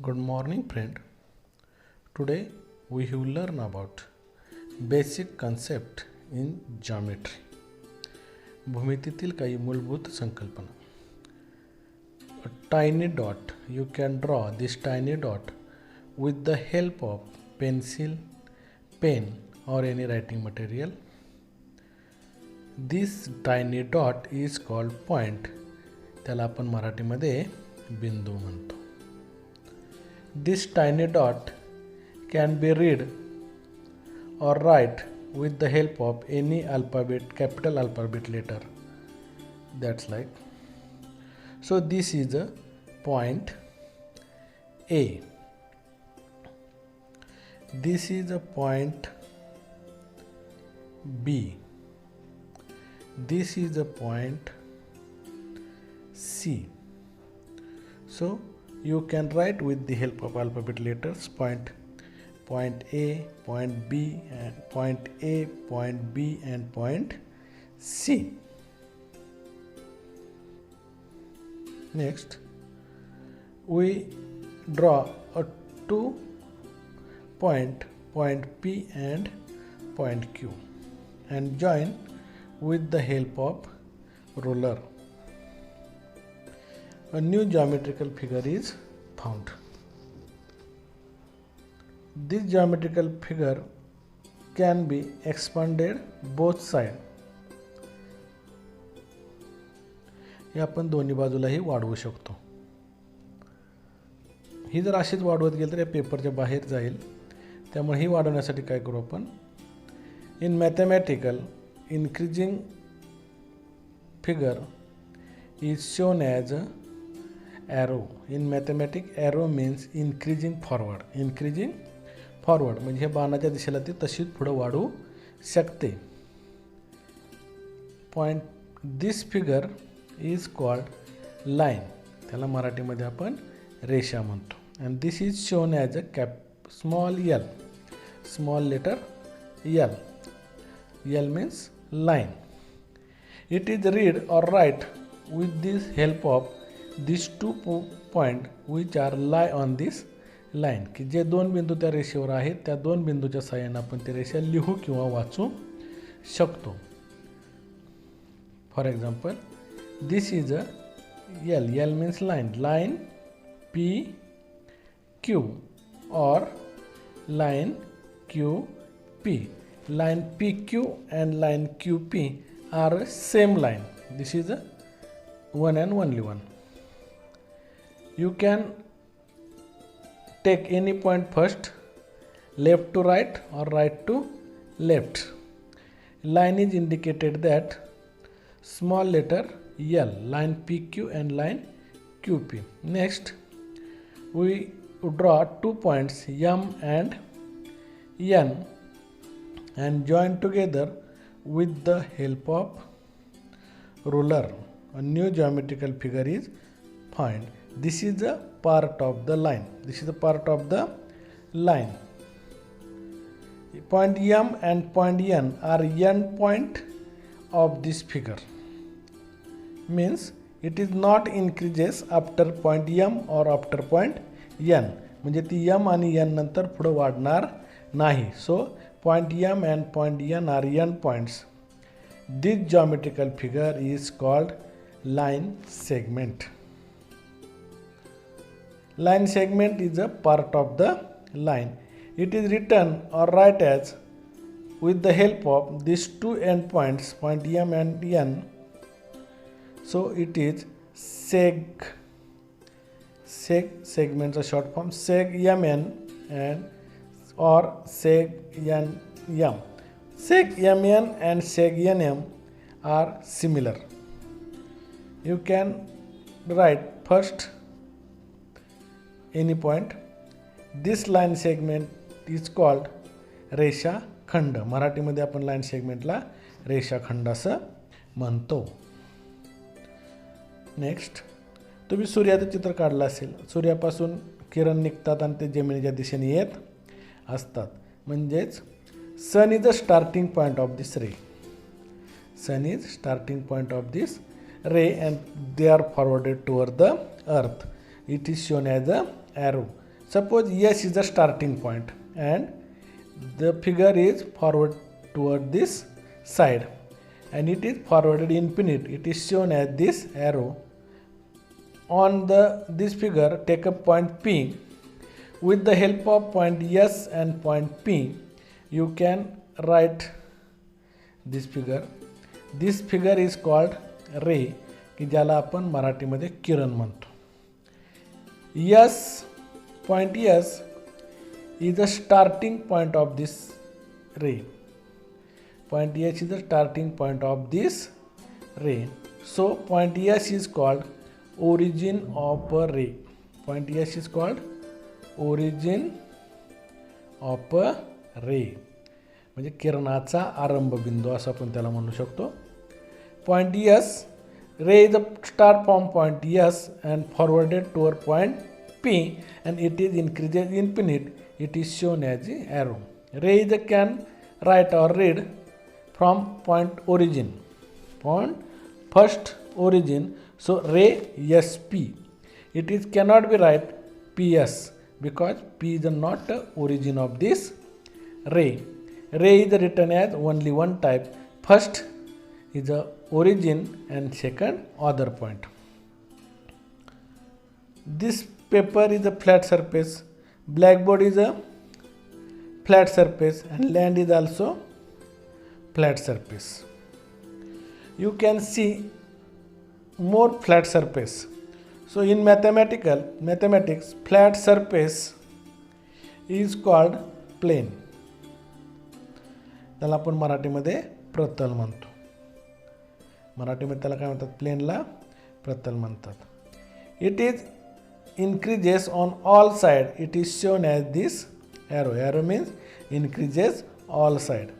Good morning, friend. Today we will learn about basic concept in geometry. भूमितीतील काही मूलभूत संकल्पना. A tiny dot. You can draw this tiny dot with the help of pencil, pen or any writing material. This tiny dot is called point. त्याला आपण मराठीमध्ये बिंदू म्हणतो. This tiny dot can be read or write with the help of any alphabet, capital alphabet letter. That's like. So this is a point A. This is a point B. This is a point C. So you can write with the help of alphabet letters point A, point B, and point A, point B, and point C. Next, we draw a two point P and point Q, and join with the help of ruler. A new geometrical figure is found. This geometrical figure can be expanded both sides. हे आपण दोन्ही बाजूलाही वाढवू शकतो. ही जर अशीच वाढवत गेली तर या पेपरच्या बाहेर जाईल. त्यामुळे ही वाढवण्यासाठी काय करू आपण? In mathematical increasing figure is shown as a arrow. In mathematics, arrow means increasing forward. Increasing forward म्हणजे हे बाणाच्या दिशेला ती तशीच पुढे वाढू शकते. Point this figure is called line. त्याला मराठीमध्ये आपण रेषा म्हणतो. And this is shown as a small l. Small letter l. L means line. It is read or write with this help of these two point which are lie on this line. की जे दोन बिंदू त्या रेषेवर आहेत त्या दोन बिंदूच्या साहाय्याने आपण ती रेषा लिहू किंवा वाचू शकतो. For example this is a L. L means line. Line P Q और line Q P. Line P Q and line Q P are same line. This is a one and only one. You can take any point first, left to right or right to left. Line is indicated that small letter L, line PQ and line QP. Next, we draw 2 points M and N and join together with the help of ruler. A new geometrical figure is found. This is a part of the line. This is a part of the line. Point M and point N are end point of this figure. Means it is not increases after point M or after point N. म्हणजे ती M आणि N नंतर पुढे वाढणार नाही. So point M and point N are end points. This geometrical figure is called line segment. Line segment is a part of the line. It is written or write as with the help of these two endpoints, point M and N. So it is seg. Segments are short form seg MN and or seg NM. Seg MN and seg NM are similar. You can write first any point. This line segment is called रेषाखंड. मराठीमध्ये आपण line सेगमेंटला रेषाखंड असं म्हणतो. Next, तुम्ही सूर्याचं चित्र काढलं असेल. सूर्यापासून किरण निघतात आणि ते जमिनीच्या दिशेने येत असतात. म्हणजेच sun is the starting point of this ray. Sun is starting point of this ray and they are forwarded toward the earth. It is shown as a arrow. Suppose S is the starting point and the figure is forward toward this side and it is forwarded infinite. It is shown as this arrow. On this figure, take a point P. With the help of point S and point P, you can write this figure. This figure is called ray, की ज्याला आपण मराठीमध्ये किरण म्हणतो. S, point S is the starting point of this ray. Point S is the starting point of this ray. So point S is called origin of a ray. Point S is called origin of a ray. म्हणजे किरणाचा आरंभ बिंदू असं आपण त्याला म्हणू शकतो. Point S, ray is the start from point S and forwarded toward point P and it is increases infinite. It is shown as the arrow. Ray is can write or read from point origin. Point first origin. So ray SP. It is cannot be write PS because P is not the origin of this ray. Ray is written as only one type. First is the origin and second other point. This paper is a flat surface. Blackboard is a flat surface and land is also flat surface. You can see more flat surface. So in mathematics, flat surface is called plane. त्याला आपण मराठीमध्ये प्रतल म्हणतो. मराठीमध्ये त्याला काय म्हणतात? प्लेनला प्रतल म्हणतात. It is increases on all side. It is shown as this arrow. Arrow means increases all side.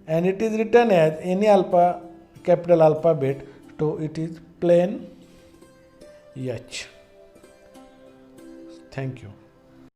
And it is written as any capital alphabet. So it is plain H. Thank you.